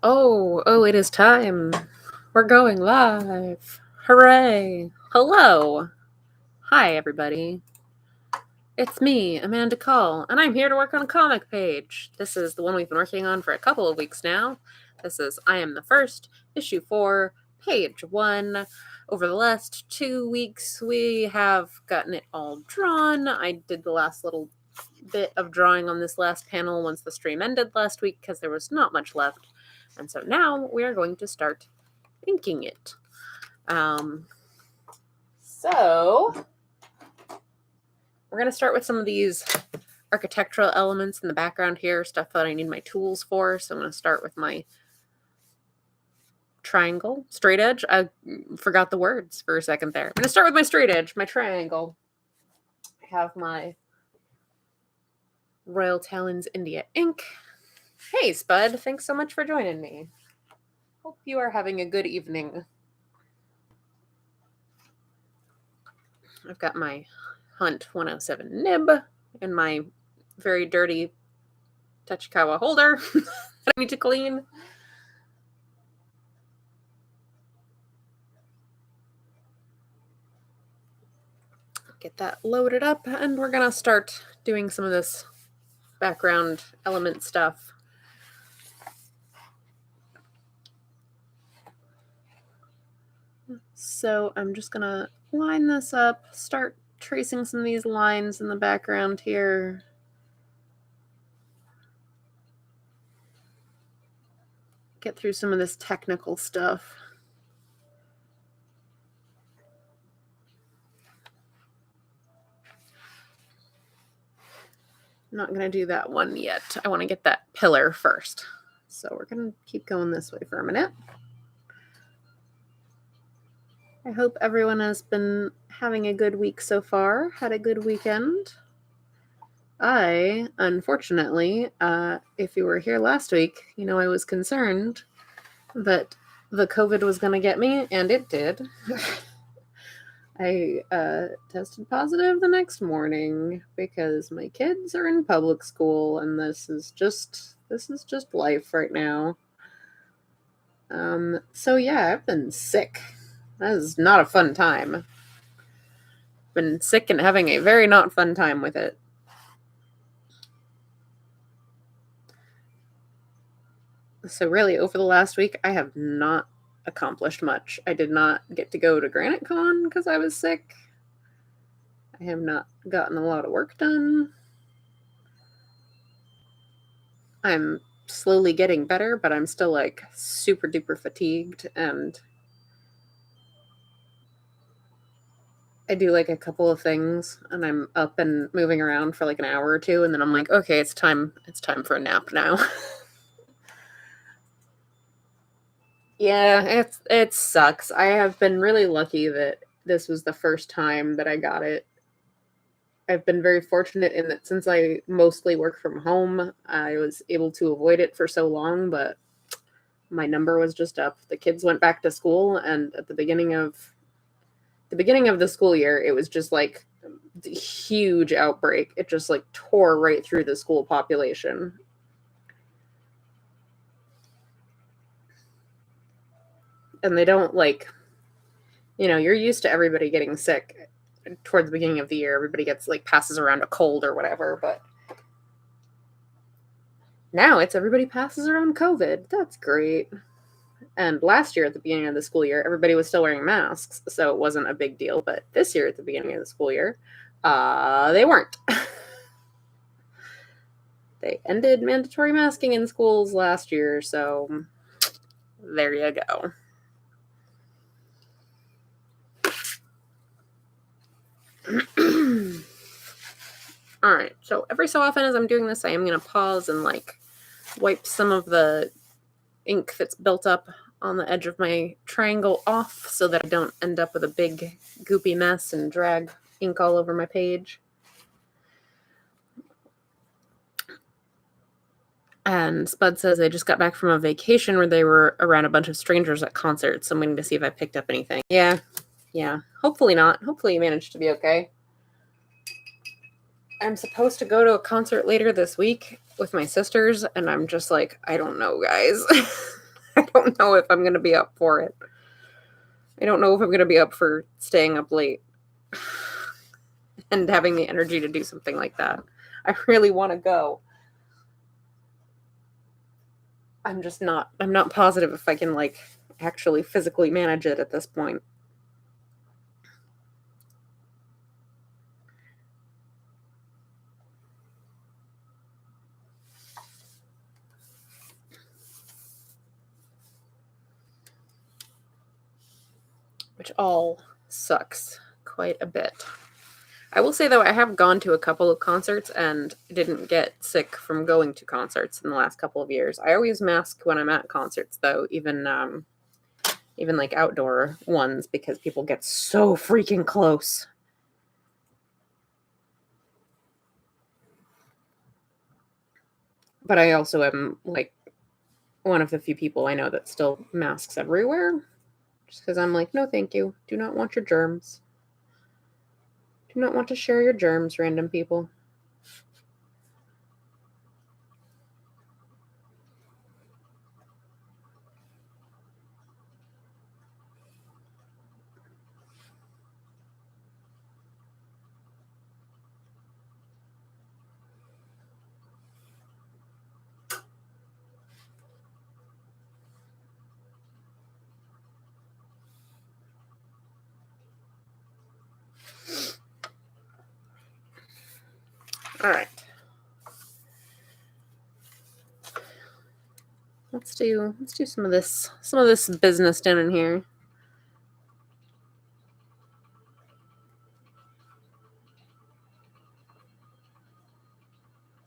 Oh, it is time. We're going live. Hooray. Hello. Hi, everybody. It's me, Amanda Call, and I'm here to work on a comic page. This is the one we've been working on for a couple of weeks now. This is I Am the First, issue 4, page 1. Over the last 2 weeks, we have gotten it all drawn. I did the last little bit of drawing on this last panel once the stream ended last week because there was not much left. And so now we are going to start inking it. So we're going to start with some of these architectural elements in the background here, stuff that I need my tools for. So I'm going to start with my triangle, straight edge. I forgot the words for a second there. I'm going to start with my straight edge, my triangle. I have my Royal Talons India ink. Hey, Spud, thanks so much for joining me. Hope you are having a good evening. I've got my Hunt 107 nib and my very dirty Tachikawa holder that I need to clean. Get that loaded up, and we're gonna start doing some of this background element stuff. So I'm just gonna line this up, start tracing some of these lines in the background here. Get through some of this technical stuff. I'm not gonna do that one yet. I wanna get that pillar first. So we're gonna keep going this way for a minute. I hope everyone has been having a good week so far, had a good weekend. I, unfortunately, if you were here last week, you know I was concerned that the COVID was going to get me, and it did. I tested positive the next morning because my kids are in public school, and this is just life right now. So yeah, I've been sick. That is not a fun time. Been sick and having a very not fun time with it. So really, over the last week, I have not accomplished much. I did not get to go to Granite Con because I was sick. I have not gotten a lot of work done. I'm slowly getting better, but I'm still like super duper fatigued, and I do like a couple of things and I'm up and moving around for like an hour or two, and then I'm like, okay, it's time for a nap now. Yeah, it sucks. I have been really lucky that this was the first time that I got it. I've been very fortunate in that since I mostly work from home, I was able to avoid it for so long, but my number was just up. The kids went back to school, and at the beginning of the school year, it was just like a huge outbreak. It just like tore right through the school population. And they don't like, you're used to everybody getting sick towards the beginning of the year. Everybody gets like passes around a cold or whatever, but now it's everybody passes around COVID. That's great. And last year at the beginning of the school year, everybody was still wearing masks, so it wasn't a big deal. But this year at the beginning of the school year, they weren't. They ended mandatory masking in schools last year, so there you go. All right, so every so often as I'm doing this, I am going to pause and like wipe some of the ink that's built up on the edge of my triangle off so that I don't end up with a big goopy mess and drag ink all over my page. And Spud says they just got back from a vacation where they were around a bunch of strangers at concerts. So I'm waiting to see if I picked up anything. Yeah. Hopefully not. Hopefully you managed to be okay. I'm supposed to go to a concert later this week with my sisters, and I'm just like, I don't know, guys. I don't know if I'm going to be up for it. I don't know if I'm going to be up for staying up late and having the energy to do something like that. I really want to go. I'm not positive if I can like actually physically manage it at this point. Which all sucks quite a bit. I will say though, I have gone to a couple of concerts and didn't get sick from going to concerts in the last couple of years. I always mask when I'm at concerts though, even like outdoor ones, because people get so freaking close. But I also am like one of the few people I know that still masks everywhere. Just because I'm like, no, thank you. Do not want your germs. Do not want to share your germs, random people. All right. Let's do some of this business down in here.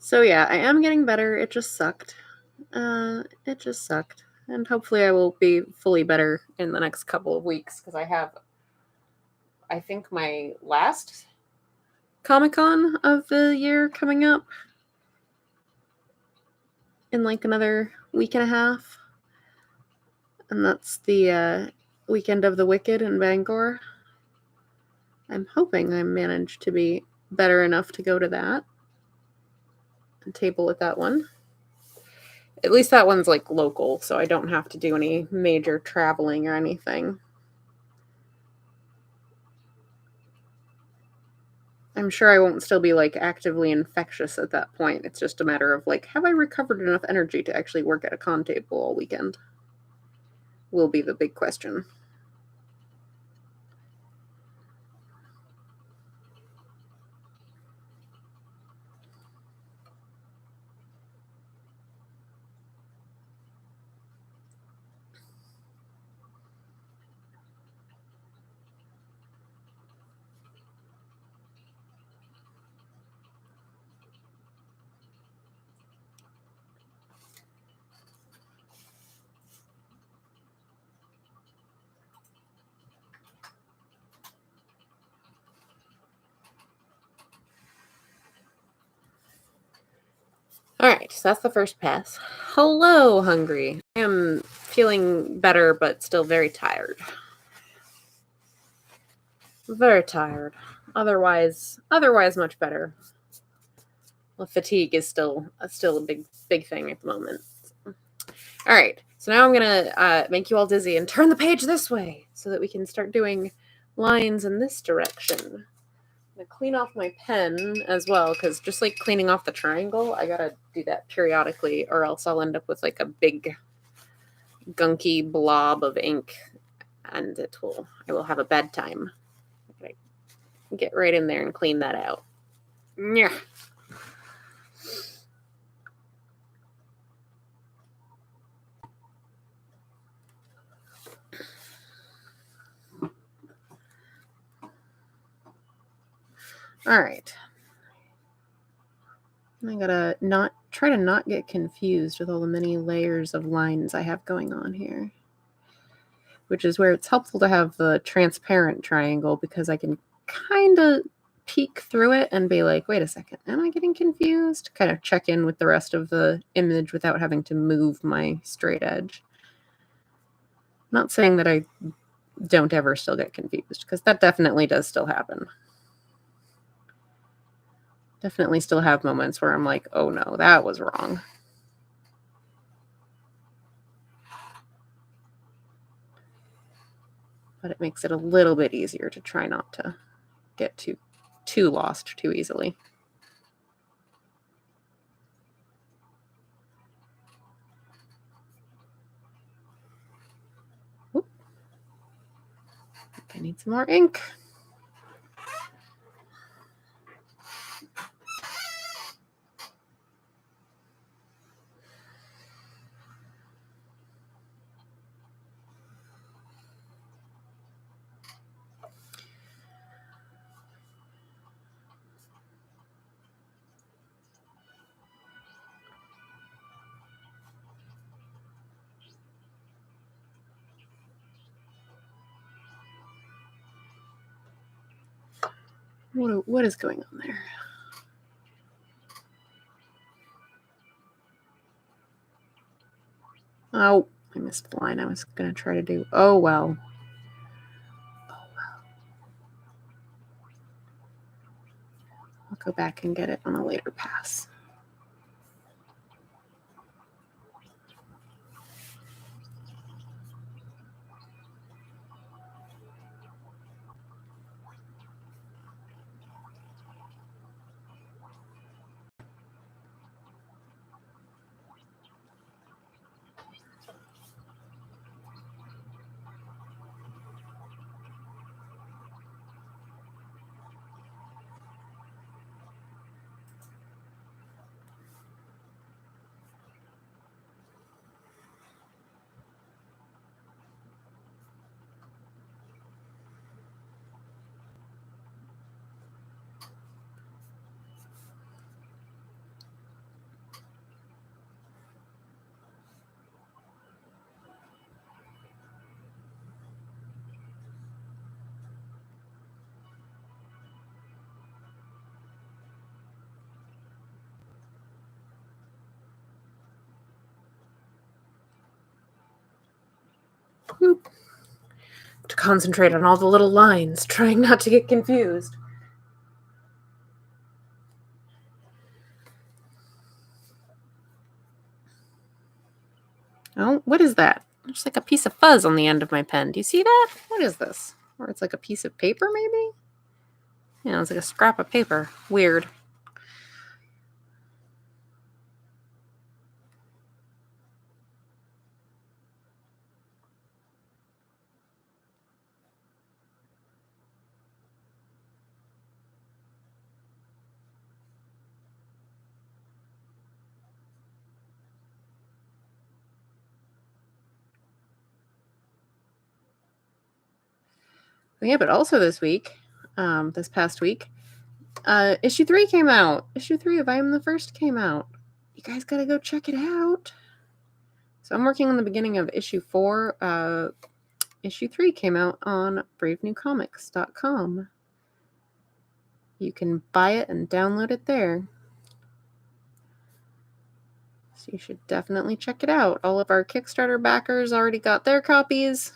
So yeah, I am getting better. It just sucked. It just sucked. And hopefully I will be fully better in the next couple of weeks because I think my last Comic-Con of the year coming up in like another week and a half. And that's the Weekend of the Wicked in Bangor. I'm hoping I manage to be better enough to go to that and table at that one. At least that one's like local, so I don't have to do any major traveling or anything. I'm sure I won't still be like actively infectious at that point. It's just a matter of like, have I recovered enough energy to actually work at a con table all weekend? Will be the big question. All right, so that's the first pass. Hello, hungry. I am feeling better, but still very tired. Very tired. Otherwise much better. Well, fatigue is still a big thing at the moment. All right, so now I'm gonna make you all dizzy and turn the page this way so that we can start doing lines in this direction. I'm gonna clean off my pen as well, because just like cleaning off the triangle, I gotta do that periodically, or else I'll end up with like a big gunky blob of ink, and I will have a bad time. Okay, get right in there and clean that out. Yeah. All right. I gotta try to not get confused with all the many layers of lines I have going on here. Which is where it's helpful to have the transparent triangle, because I can kind of peek through it and be like, wait a second, am I getting confused? Kind of check in with the rest of the image without having to move my straight edge. Not saying that I don't ever still get confused, because that definitely does still happen. Definitely still have moments where I'm like, oh no, that was wrong. but it makes it a little bit easier to try not to get too lost too easily. Oop. I need some more ink. What is going on there? Oh, I missed the line I was going to try to do. Oh, well. I'll go back and get it on a later pass. Whoop. To concentrate on all the little lines, trying not to get confused. Oh, what is that? There's like a piece of fuzz on the end of my pen. Do you see that? What is this? Or it's like a piece of paper, maybe? Yeah, it's like a scrap of paper. Weird. Yeah, but also this past week, issue 3 came out. Issue 3 of I Am the First came out. You guys gotta go check it out. So I'm working on the beginning of issue 4. Issue 3 came out on bravenewcomics.com. You can buy it and download it there. So you should definitely check it out. All of our Kickstarter backers already got their copies.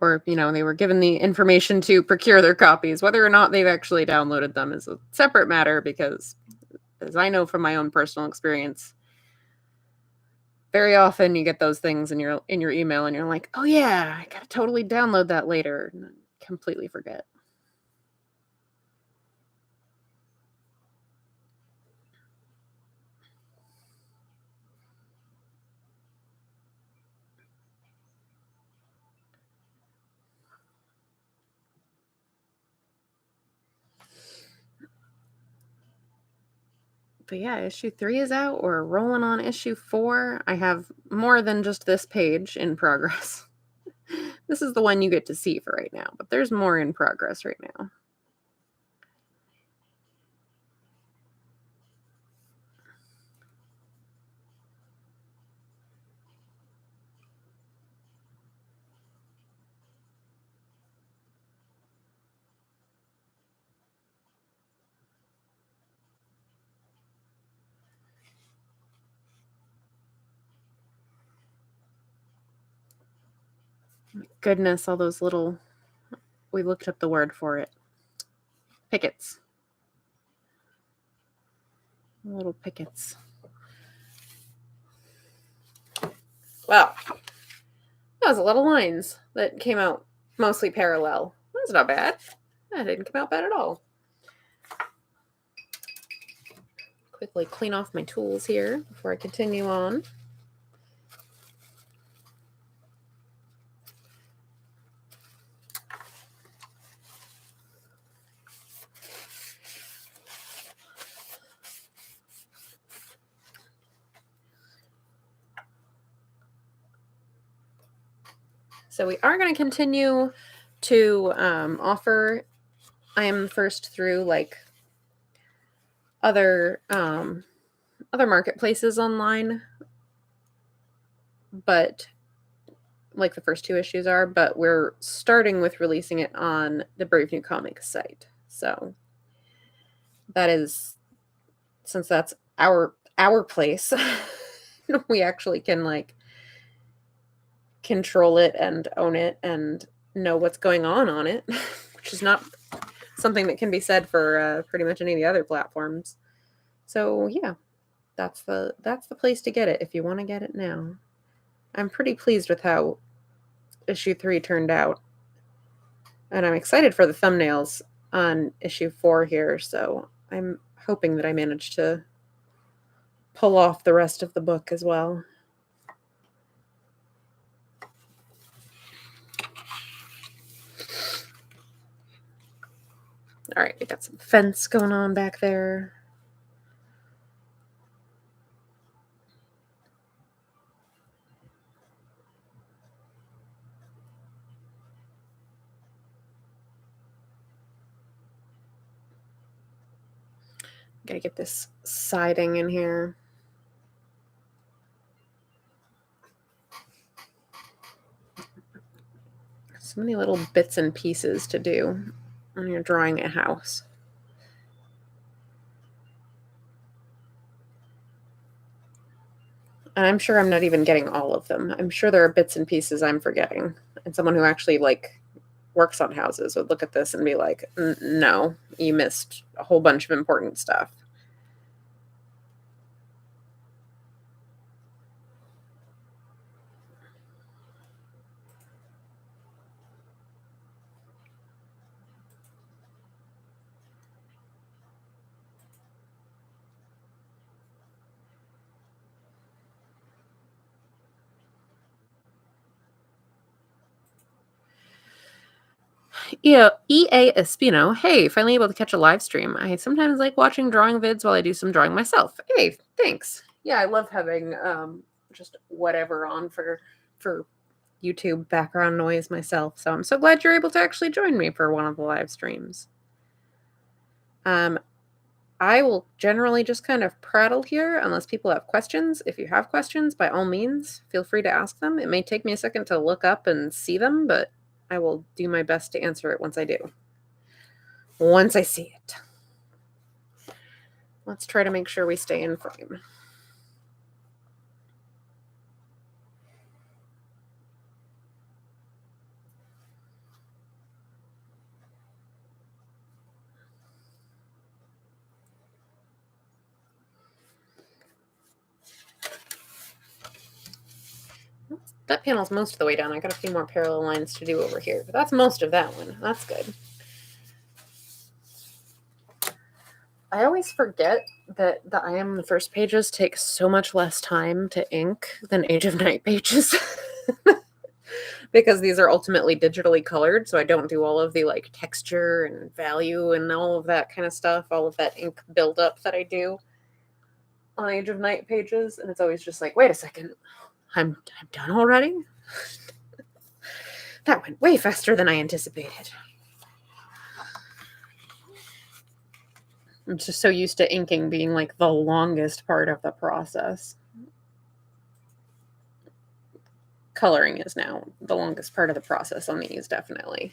Or, they were given the information to procure their copies. Whether or not they've actually downloaded them is a separate matter because, as I know from my own personal experience, very often you get those things in your email and you're like, oh yeah, I gotta totally download that later, and then completely forget. But yeah, issue 3 is out. We're rolling on issue 4. I have more than just this page in progress. This is the one you get to see for right now, but there's more in progress right now. My goodness, all those little, we looked up the word for it. Pickets. Little pickets. Well, That was a lot of lines that came out mostly parallel. That's not bad. That didn't come out bad at all. Quickly clean off my tools here before I continue on. So we are going to continue to offer I Am First through like other marketplaces online, but like the first 2 issues are, but we're starting with releasing it on the Brave New Comics site. So that is, since that's our place, we actually can like control it and own it and know what's going on it, which is not something that can be said for pretty much any of the other platforms. So yeah, that's the place to get it if you want to get it now. I'm pretty pleased with how issue 3 turned out, and I'm excited for the thumbnails on issue 4 here. So I'm hoping that I manage to pull off the rest of the book as well. All right, we got some fence going on back there. Gotta get this siding in here. So many little bits and pieces to do when you're drawing a house. And I'm sure I'm not even getting all of them. I'm sure there are bits and pieces I'm forgetting. And someone who actually like works on houses would look at this and be like, no, you missed a whole bunch of important stuff. EA Espino, hey, finally able to catch a live stream. I sometimes like watching drawing vids while I do some drawing myself. Hey, thanks. Yeah, I love having just whatever on for YouTube background noise myself. So I'm so glad you're able to actually join me for one of the live streams. I will generally just kind of prattle here unless people have questions. If you have questions, by all means, feel free to ask them. It may take me a second to look up and see them, but I will do my best to answer it once I do. Once I see it. Let's try to make sure we stay in frame. That panel's most of the way down. I got a few more parallel lines to do over here, but that's most of that one. That's good. I always forget that the I Am the First pages take so much less time to ink than Age of Night pages. Because these are ultimately digitally colored, so I don't do all of the like texture and value and all of that kind of stuff, all of that ink buildup that I do on Age of Night pages. And it's always just like, wait a second, I'm done already? That went way faster than I anticipated. I'm just so used to inking being like the longest part of the process. Coloring is now the longest part of the process on these, definitely.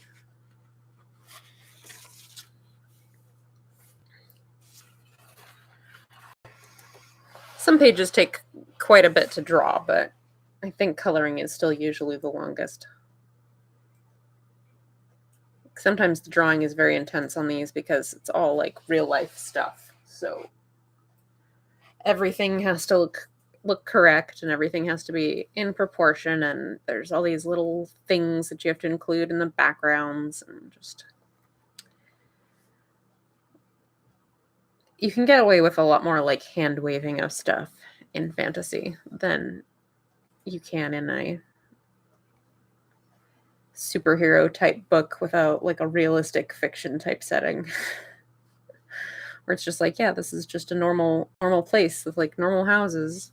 Some pages take quite a bit to draw, but I think coloring is still usually the longest. Sometimes the drawing is very intense on these because it's all like real life stuff. So everything has to look look correct and everything has to be in proportion, and there's all these little things that you have to include in the backgrounds, and just you can get away with a lot more like hand waving of stuff in fantasy than you can in a superhero type book without like a realistic fiction type setting. Where it's just like, yeah, this is just a normal place with like normal houses.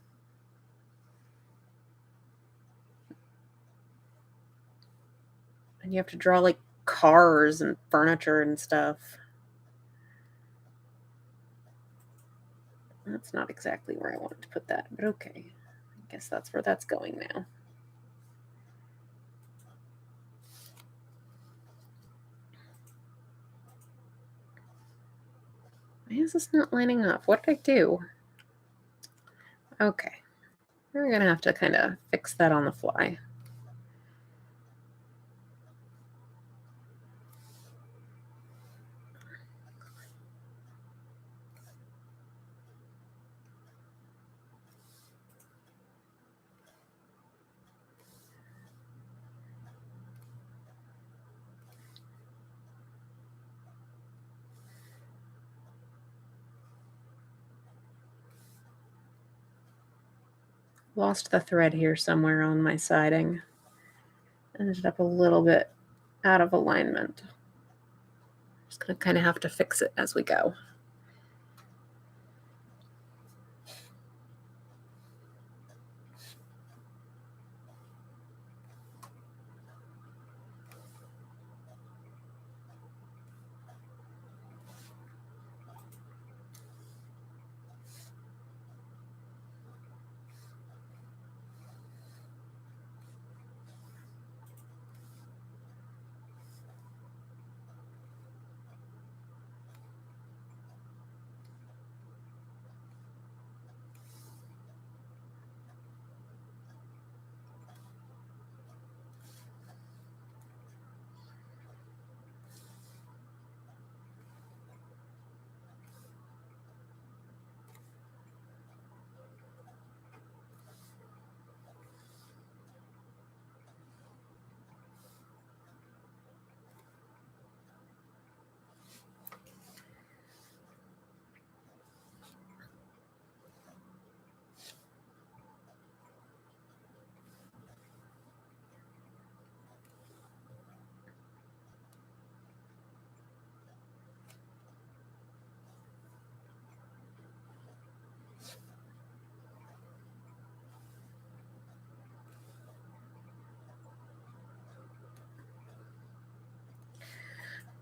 And you have to draw like cars and furniture and stuff. That's not exactly where I wanted to put that, but okay. I guess that's where that's going now. Why is this not lining up? What did I do? Okay. We're going to have to kind of fix that on the fly. Lost the thread here somewhere on my siding. Ended up a little bit out of alignment. Just going to kind of have to fix it as we go.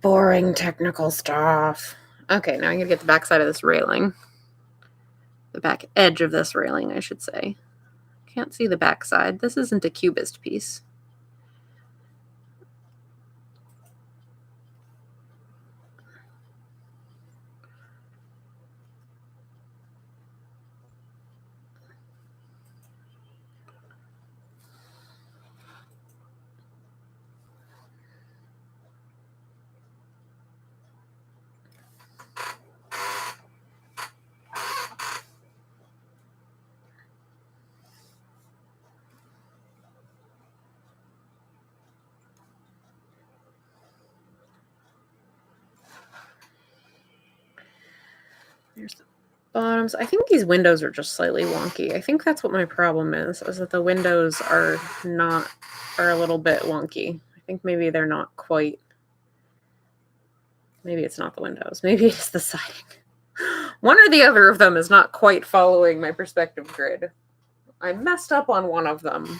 Boring technical stuff. Okay, now I'm going to get the back side of this railing. The back edge of this railing, I should say. Can't see the back side. This isn't a cubist piece. There's the bottoms. I think these windows are just slightly wonky. I think that's what my problem is that the windows are a little bit wonky. I think maybe they're not quite. Maybe it's not the windows. Maybe it's the siding. One or the other of them is not quite following my perspective grid. I messed up on one of them.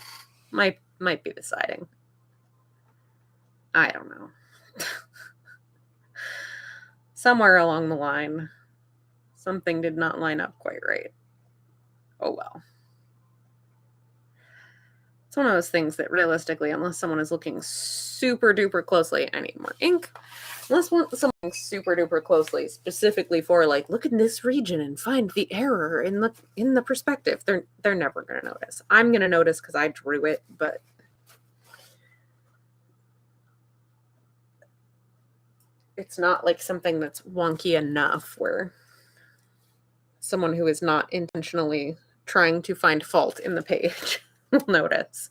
Might be the siding. I don't know. Somewhere along the line, something did not line up quite right. Oh well. It's one of those things that realistically, unless someone is looking super duper closely, I need more ink. Unless someone super duper closely, specifically for like, look in this region and find the error in the perspective, they're never gonna notice. I'm gonna notice because I drew it, but it's not like something that's wonky enough where someone who is not intentionally trying to find fault in the page will notice.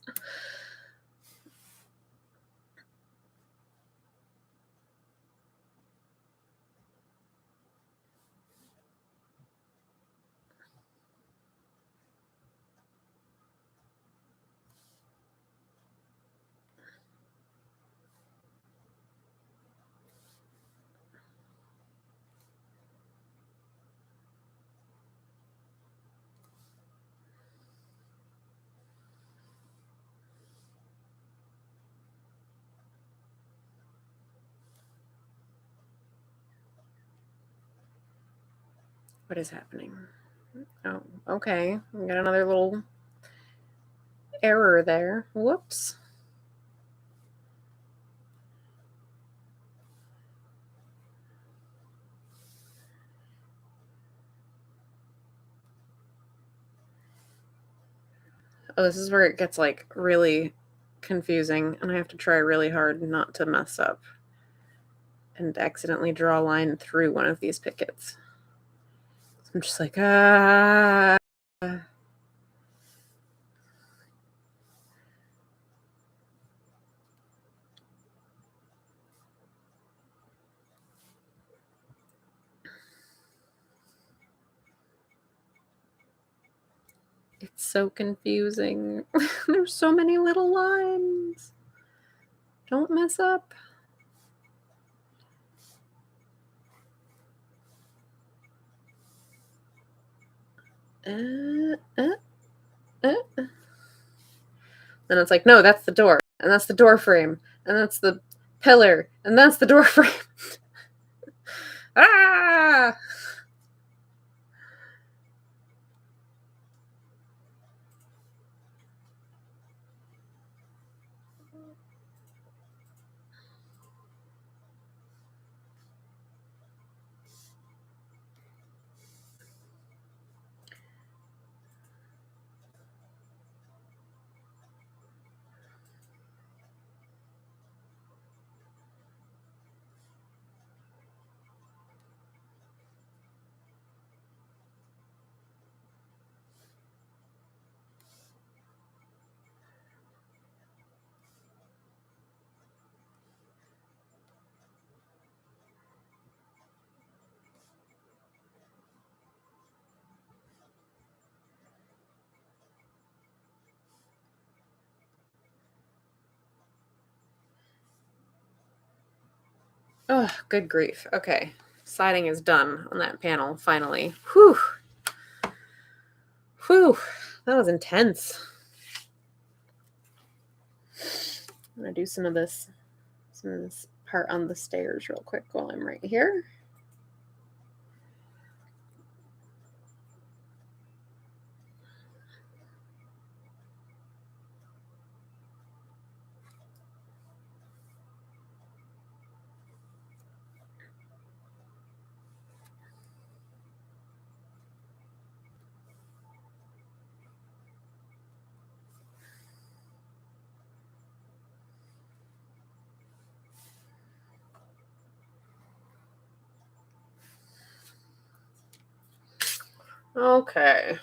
What is happening? Oh, okay. We got another little error there. Whoops. Oh, this is where it gets like really confusing, and I have to try really hard not to mess up and accidentally draw a line through one of these pickets. So I'm just like, ah. It's so confusing. There's so many little lines. Don't mess up. Then it's like, no, that's the door, and that's the door frame, and that's the pillar, and that's the door frame. Ah! Oh, good grief. Okay. Siding is done on that panel, finally. Whew. Whew. That was intense. I'm going to do some of this part on the stairs real quick while I'm right here. Okay.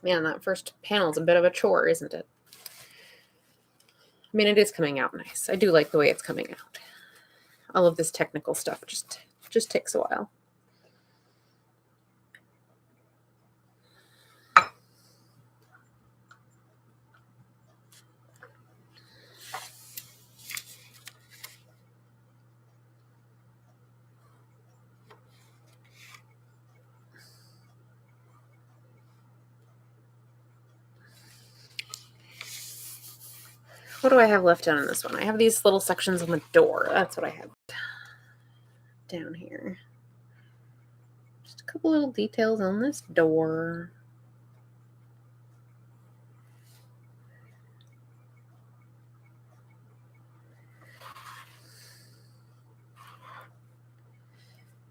Man, that first panel's a bit of a chore, isn't it? I mean, it is coming out nice. I do like the way it's coming out. All of this technical stuff just takes a while. What do I have left done in this one? I have these little sections on the door. That's what I have down here. Just a couple little details on this door.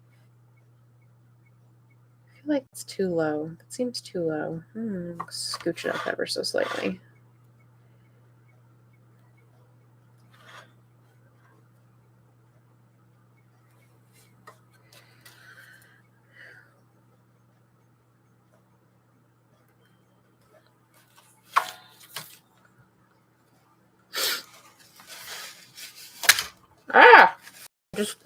I feel like it's too low. It seems too low. Scooch it up ever so slightly. just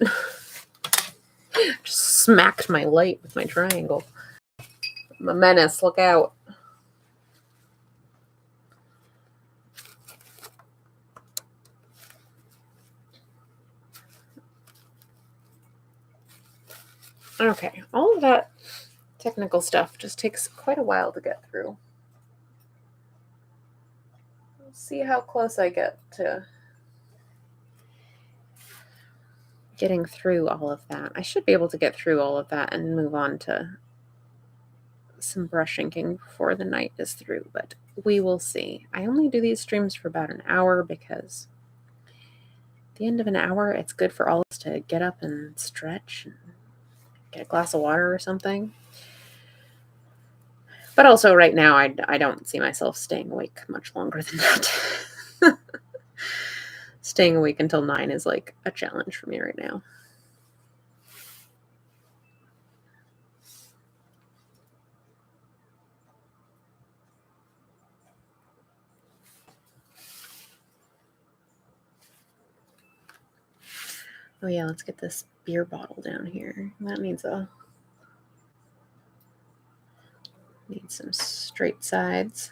smacked my light with my triangle. I'm a menace. Look out. Okay, all of that technical stuff just takes quite a while to get through. Let's see how close I get to getting through all of that. I should be able to get through all of that and move on to some brush inking before the night is through, but we will see. I only do these streams for about an hour because at the end of an hour, it's good for all of us to get up and stretch and get a glass of water or something. But also right now, I don't see myself staying awake much longer than that. Staying awake until 9 is like a challenge for me right now. Oh yeah, let's get this beer bottle down here. That needs some straight sides.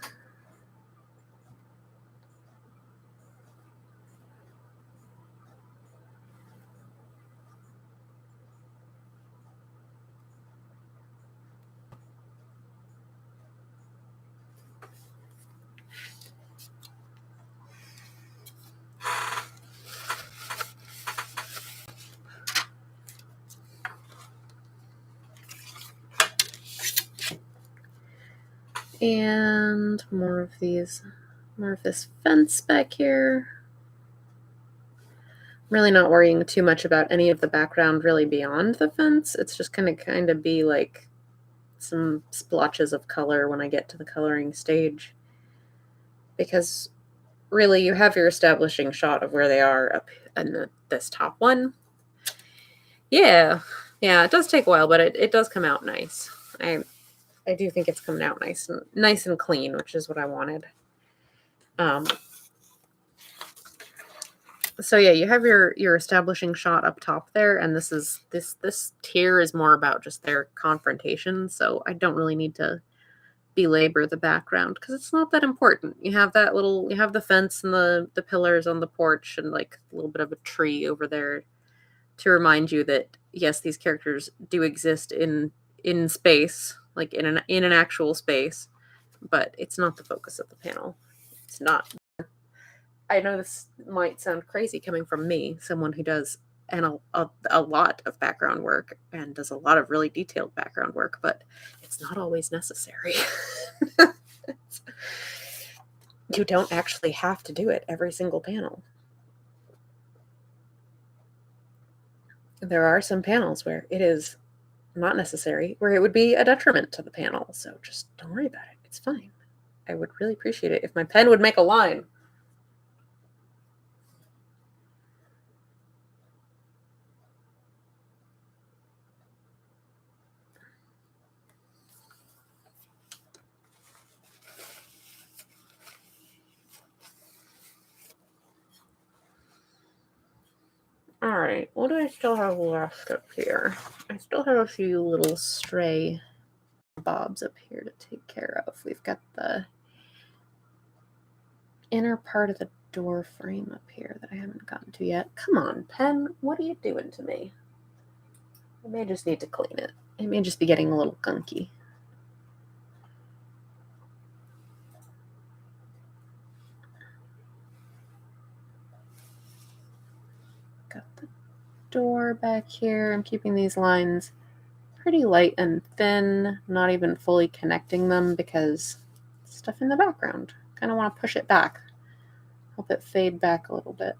And more of this fence back here. I'm really not worrying too much about any of the background really beyond the fence. It's just gonna kind of be like some splotches of color when I get to the coloring stage. Because really you have your establishing shot of where they are up in this top one. Yeah, it does take a while, but it does come out nice. I do think it's coming out nice and clean, which is what I wanted. So yeah, you have your establishing shot up top there, and this tier is more about just their confrontation. So I don't really need to belabor the background because it's not that important. You have the fence and the pillars on the porch and like a little bit of a tree over there to remind you that yes, these characters do exist in space, like in an actual space, but it's not the focus of the panel. It's not. I know this might sound crazy coming from me, someone who does a lot of background work and does a lot of really detailed background work, but it's not always necessary. You don't actually have to do it every single panel. There are some panels where it is not necessary, where it would be a detriment to the panel. So just don't worry about it. It's fine. I would really appreciate it if my pen would make a line. All right, what do I still have left up here? I still have a few little stray bobs up here to take care of. We've got the inner part of the door frame up here that I haven't gotten to yet. Come on, pen, what are you doing to me? I may just need to clean it. It may just be getting a little gunky. Got the door back here. I'm keeping these lines pretty light and thin, not even fully connecting them because stuff in the background. Kind of want to push it back, help it fade back a little bit.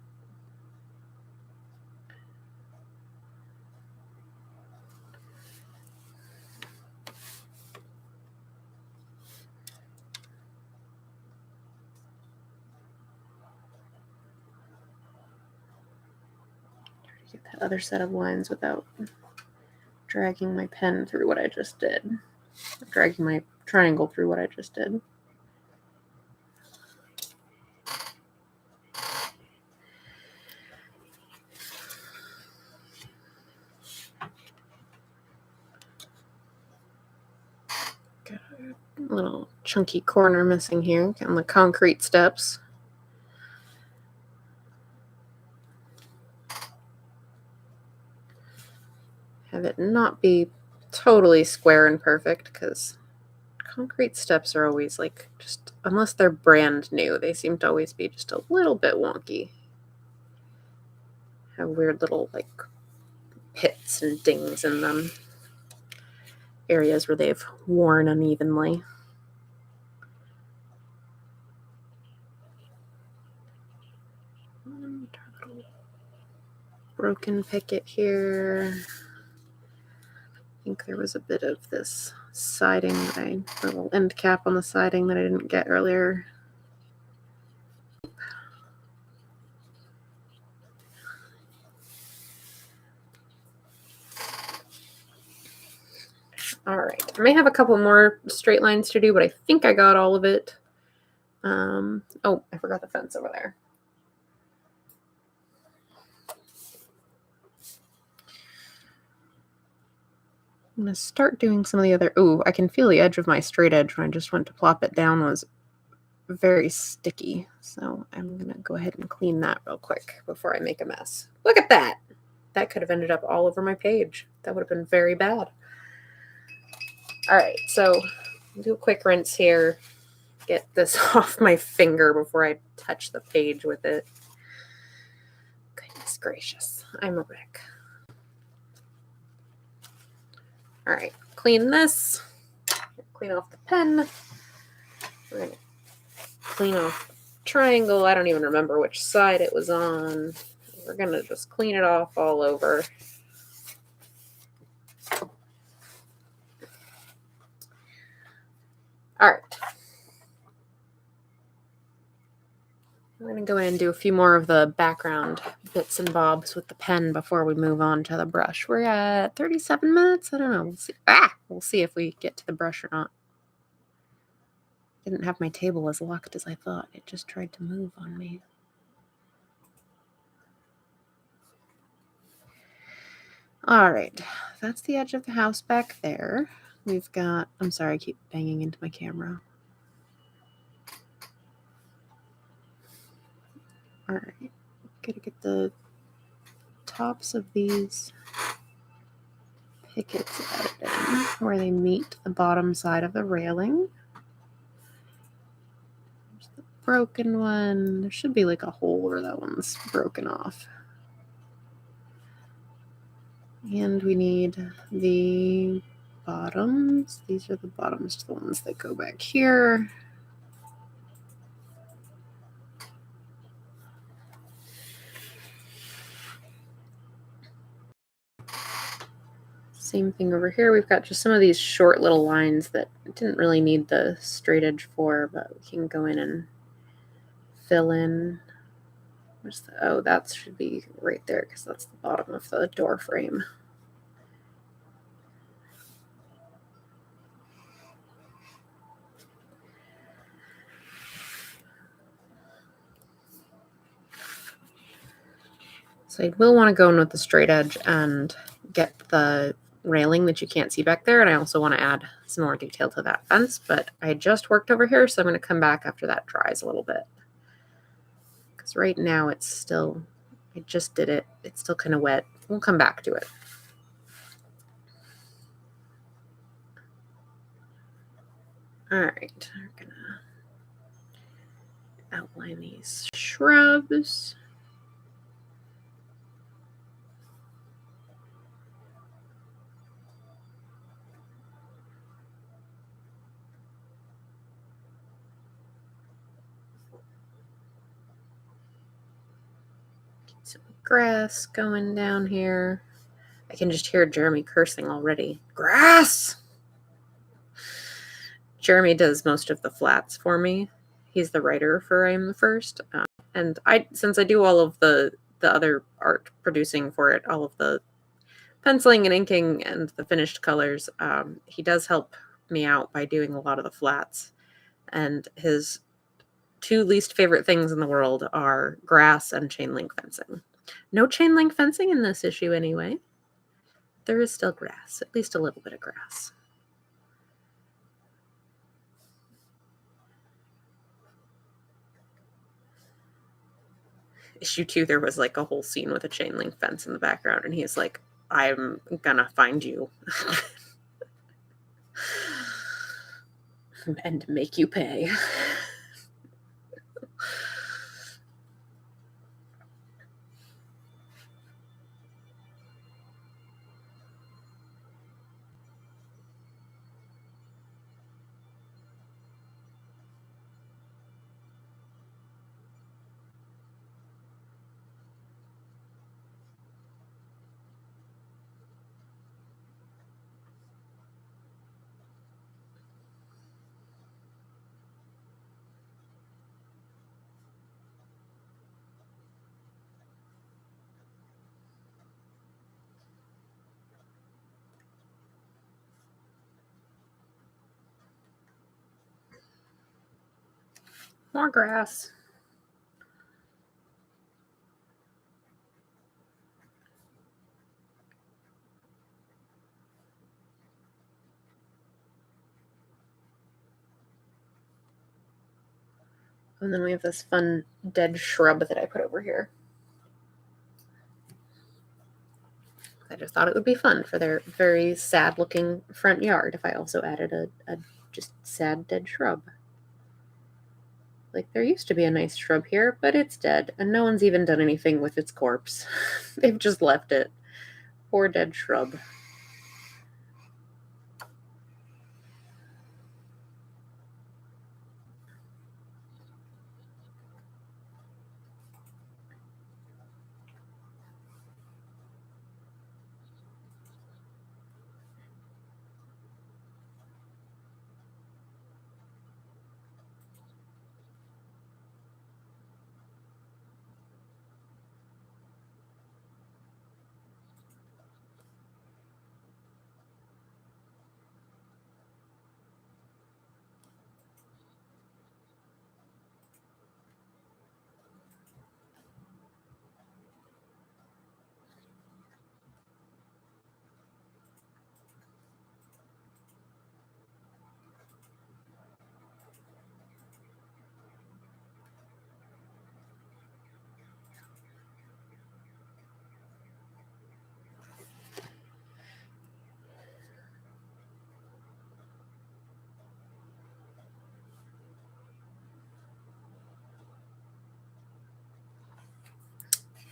Get that other set of lines without dragging my pen through what I just did. Dragging my triangle through what I just did. little chunky corner missing here on the concrete steps. Have it not be totally square and perfect, because concrete steps are always like, just, unless they're brand new, they seem to always be just a little bit wonky. Have weird little like pits and dings in them. Areas where they've worn unevenly. Broken picket here. I think there was a bit of this siding the little end cap on the siding that I didn't get earlier. All right, I may have a couple more straight lines to do, but I think I got all of it. Oh, I forgot the fence over there. I'm going to start doing some of the other... Ooh, I can feel the edge of my straight edge when I just went to plop it down was very sticky. So I'm going to go ahead and clean that real quick before I make a mess. Look at that! That could have ended up all over my page. That would have been very bad. All right, so do a quick rinse here. Get this off my finger before I touch the page with it. Goodness gracious, I'm a wreck. All right, clean this. Clean off the pen. We're going to clean off the triangle. I don't even remember which side it was on. We're going to just clean it off all over. All right. I'm going to go in and do a few more of the background bits and bobs with the pen before we move on to the brush. We're at 37 minutes. I don't know. We'll see. We'll see if we get to the brush or not. Didn't have my table as locked as I thought. It just tried to move on me. All right. That's the edge of the house back there. We've got... I'm sorry, I keep banging into my camera. All right. Gotta get the tops of these pickets added in where they meet the bottom side of the railing. There's the broken one. There should be like a hole where that one's broken off. And we need the bottoms. These are the bottoms to the ones that go back here. Same thing over here. We've got just some of these short little lines that didn't really need the straight edge for, but we can go in and fill in. Where's the... Oh, that should be right there because that's the bottom of the door frame. So I will want to go in with the straight edge and get the railing that you can't see back there. And I also want to add some more detail to that fence, but I just worked over here, so I'm going to come back after that dries a little bit. Because right now it's still, I just did it. It's still kind of wet. We'll come back to it. All right, we're going to outline these shrubs. Some grass going down here. I can just hear Jeremy cursing already. Grass! Jeremy does most of the flats for me. He's the writer for I Am the First. And since I do all of the other art producing for it, all of the penciling and inking and the finished colors, he does help me out by doing a lot of the flats. And his two least favorite things in the world are grass and chain link fencing. No chain link fencing in this issue anyway. There is still grass, at least a little bit of grass. issue 2, there was like a whole scene with a chain link fence in the background, and he's like, I'm gonna find you and make you pay. More grass. And then we have this fun dead shrub that I put over here. I just thought it would be fun for their very sad looking front yard if I also added a just sad dead shrub. Like, there used to be a nice shrub here, but it's dead, and no one's even done anything with its corpse. They've just left it. Poor dead shrub.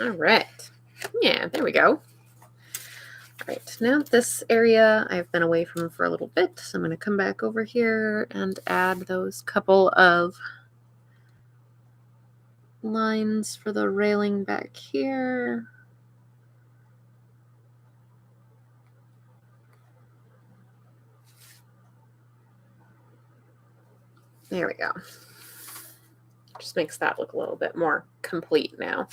All right. Yeah, there we go. All right, now this area I've been away from for a little bit, so I'm going to come back over here and add those couple of lines for the railing back here. There we go. Just makes that look a little bit more complete now.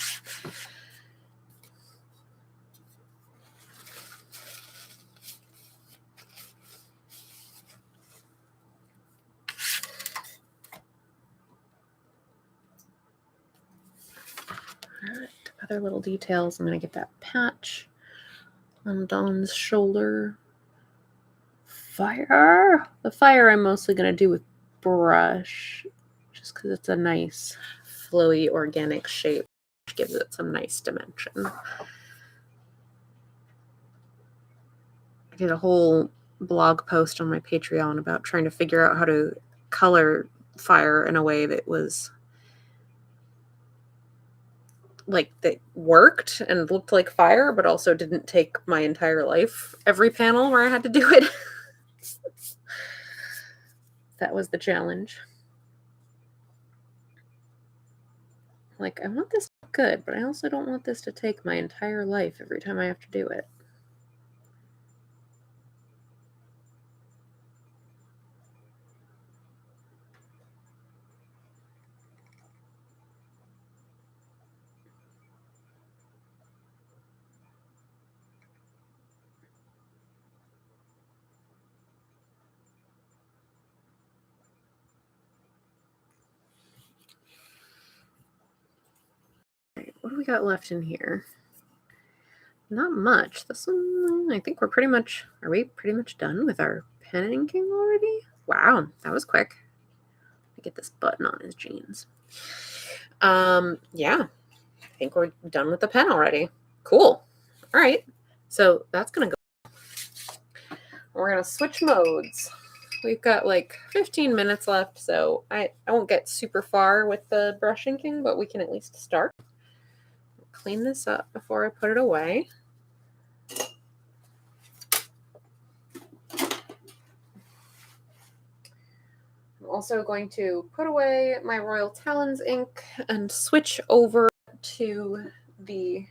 All right, other little details. I'm going to get that patch on Dawn's shoulder. Fire. The fire I'm mostly going to do with brush, just because it's a nice, flowy, organic shape, which gives it some nice dimension. I did a whole blog post on my Patreon about trying to figure out how to color fire in a way that was like that worked and looked like fire, but also didn't take my entire life every panel where I had to do it. That was the challenge. Like, I want this to look good, but I also don't want this to take my entire life every time I have to do it. What do we got left in here? Not much. This one, I think we're pretty much, are we pretty much done with our pen and inking already? Wow, that was quick. Let me get this button on his jeans. Yeah. think we're done with the pen already. Cool. All right. So that's going to go. We're going to switch modes. We've got like 15 minutes left, so I won't get super far with the brush inking, but we can at least start. Clean this up before I put it away. I'm also going to put away my Royal Talons ink and switch over to the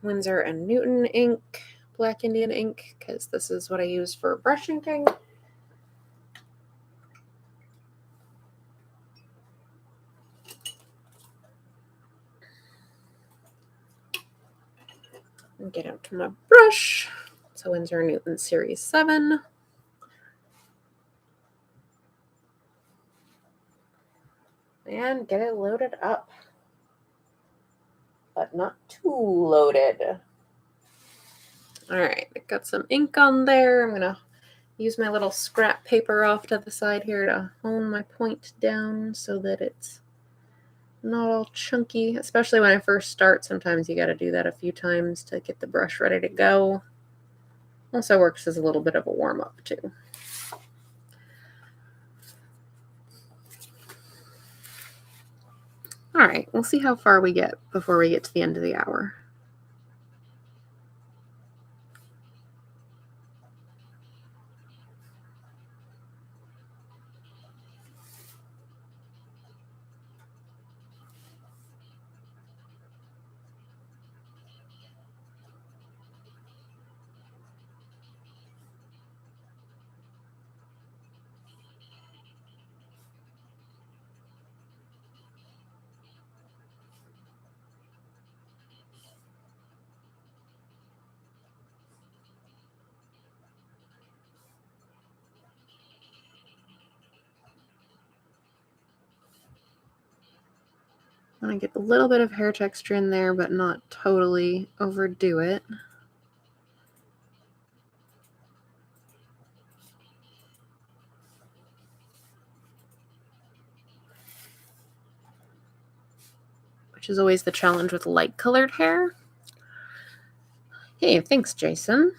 Winsor & Newton ink, Black Indian ink, because this is what I use for brush inking. And get out my brush. So Winsor & Newton Series 7. And get it loaded up. But not too loaded. All right, I got some ink on there. I'm going to use my little scrap paper off to the side here to hone my point down so that it's not all chunky, especially when I first start. Sometimes you got to do that a few times to get the brush ready to go. Also works as a little bit of a warm-up too. All right, we'll see how far we get before we get to the end of the hour. I want to get a little bit of hair texture in there, but not totally overdo it. Which is always the challenge with light colored hair. Hey, thanks, Jason.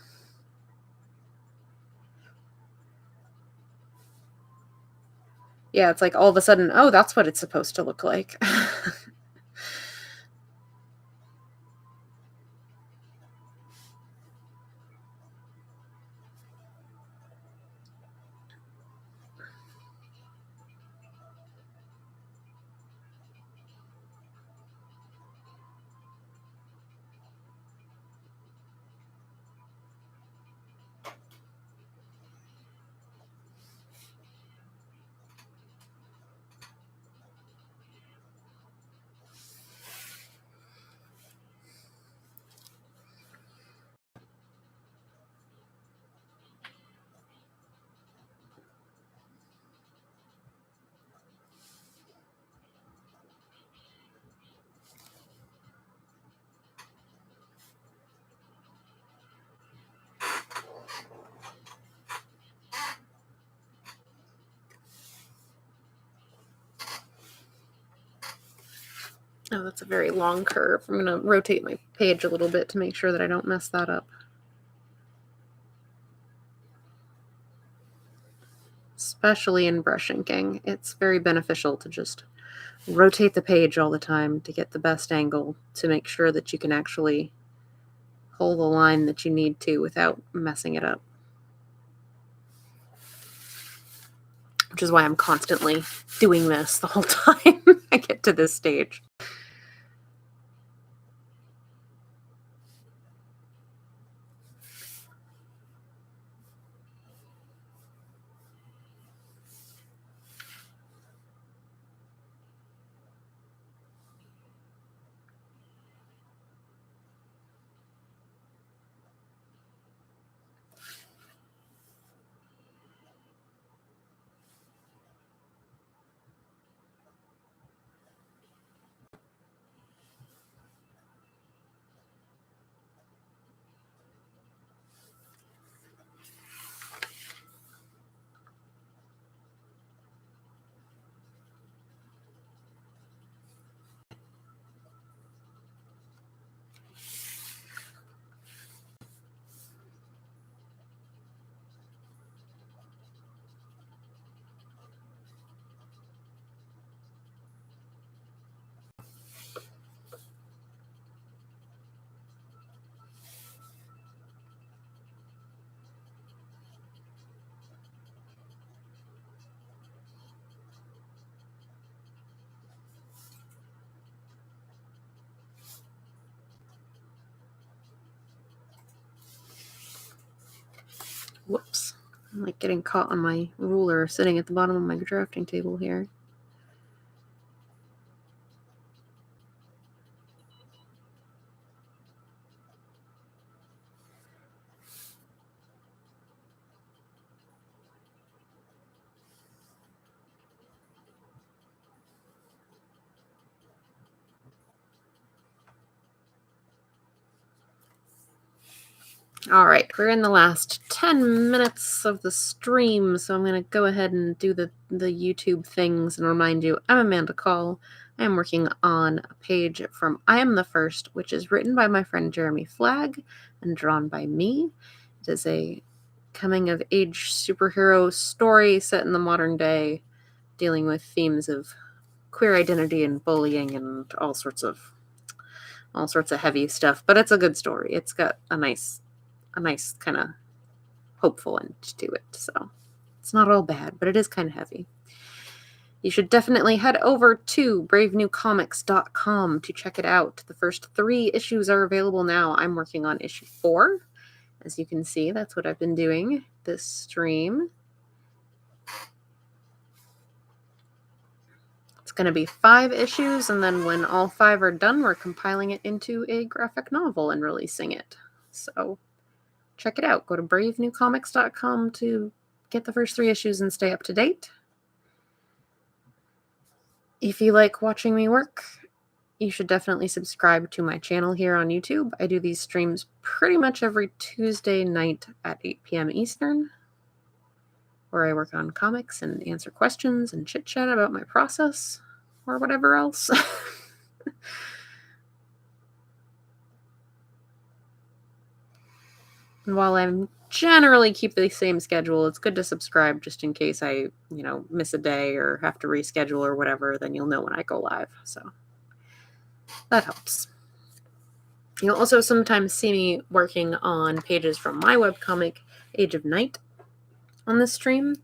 Yeah, it's like all of a sudden, oh, that's what it's supposed to look like. Oh, that's a very long curve. I'm going to rotate my page a little bit to make sure that I don't mess that up. Especially in brush inking, it's very beneficial to just rotate the page all the time to get the best angle to make sure that you can actually hold the line that you need to without messing it up. Which is why I'm constantly doing this the whole time I get to this stage. Whoops. I'm like getting caught on my ruler sitting at the bottom of my drafting table here. All right, we're in the last 10 minutes of the stream, so I'm going to go ahead and do the YouTube things and remind you I'm Amanda Call. I am working on a page from I Am the First, which is written by my friend Jeremy Flagg and drawn by me. It is a coming-of-age superhero story set in the modern day, dealing with themes of queer identity and bullying and all sorts of heavy stuff. But it's a good story. It's got a nice kind of hopeful end to it. So it's not all bad, but it is kind of heavy. You should definitely head over to bravenewcomics.com to check it out. The first 3 issues are available now. I'm working on issue 4. As you can see, that's what I've been doing this stream. It's going to be 5 issues, and then when all 5 are done, we're compiling it into a graphic novel and releasing it. So check it out. Go to bravenewcomics.com to get the first 3 issues and stay up to date. If you like watching me work, you should definitely subscribe to my channel here on YouTube. I do these streams pretty much every Tuesday night at 8 p.m. Eastern, where I work on comics and answer questions and chit-chat about my process or whatever else. And while I'm generally keep the same schedule, it's good to subscribe just in case I, miss a day or have to reschedule or whatever, then you'll know when I go live. So that helps. You'll also sometimes see me working on pages from my webcomic, Age of Night, on this stream.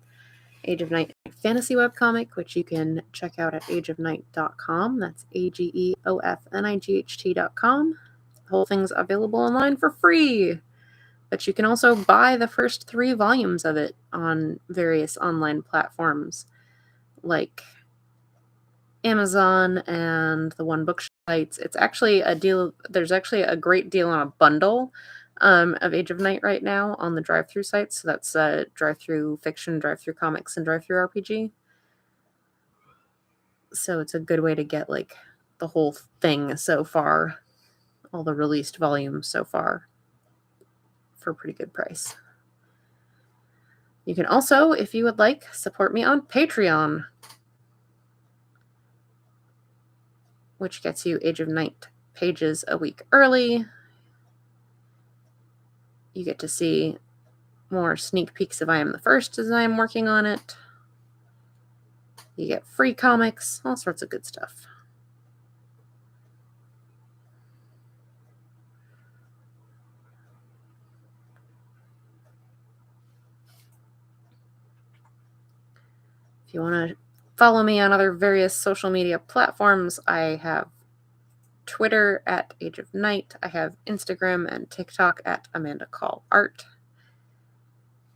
Age of Night fantasy webcomic, which you can check out at ageofnight.com. That's AGEOFNIGHT.com. The whole thing's available online for free. But you can also buy the first 3 volumes of it on various online platforms like Amazon and the One Book sites. It's actually a deal. There's actually a great deal on a bundle of Age of Night right now on the drive-through sites. So that's drive-through fiction, drive-through comics, and drive-through RPG. So it's a good way to get like the whole thing so far, all the released volumes so far, for a pretty good price. You can also, if you would like, support me on Patreon, which gets you Age of Night pages a week early. You get to see more sneak peeks of I Am the First as I am working on it. You get free comics, all sorts of good stuff. If you want to follow me on other various social media platforms, I have Twitter at Age of Night. I have Instagram and TikTok at Amanda Call Art.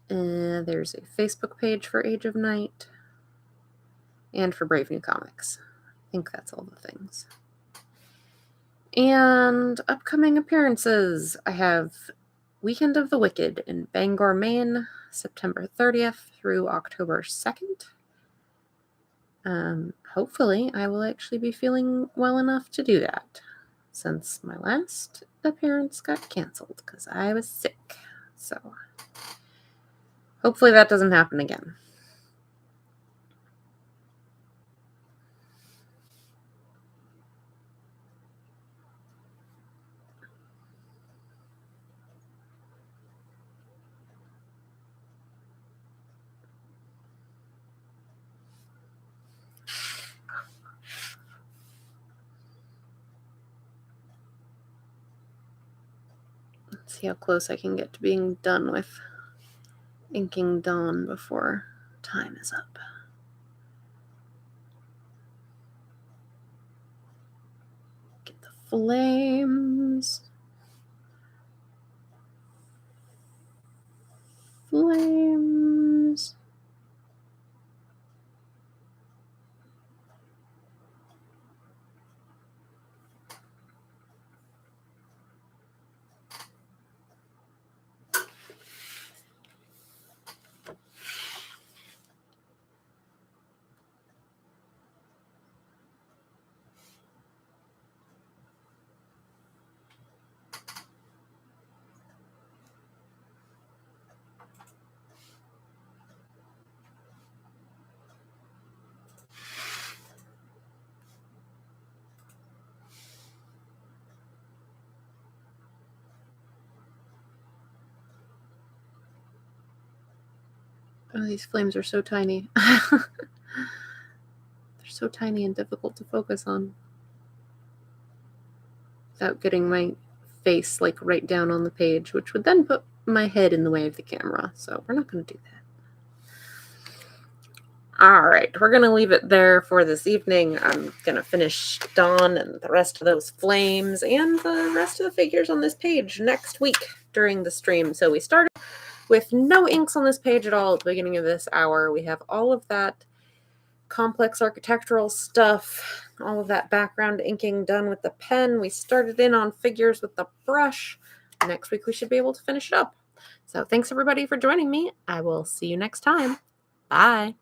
There's a Facebook page for Age of Night and for Brave New Comics. I think that's all the things. And upcoming appearances. I have Weekend of the Wicked in Bangor, Maine, September 30th through October 2nd. Hopefully, I will actually be feeling well enough to do that, since my last appearance got canceled because I was sick. So hopefully that doesn't happen again. Let's see how close I can get to being done with inking Dawn before time is up. Get the flames flames. Oh, these flames are so tiny. They're so tiny and difficult to focus on without getting my face like right down on the page, which would then put my head in the way of the camera. So we're not going to do that. All right, we're going to leave it there for this evening. I'm going to finish Dawn and the rest of those flames and the rest of the figures on this page next week during the stream. So we started with no inks on this page at all at the beginning of this hour. We have all of that complex architectural stuff, all of that background inking done with the pen. We started in on figures with the brush. Next week we should be able to finish it up. So thanks everybody for joining me. I will see you next time. Bye.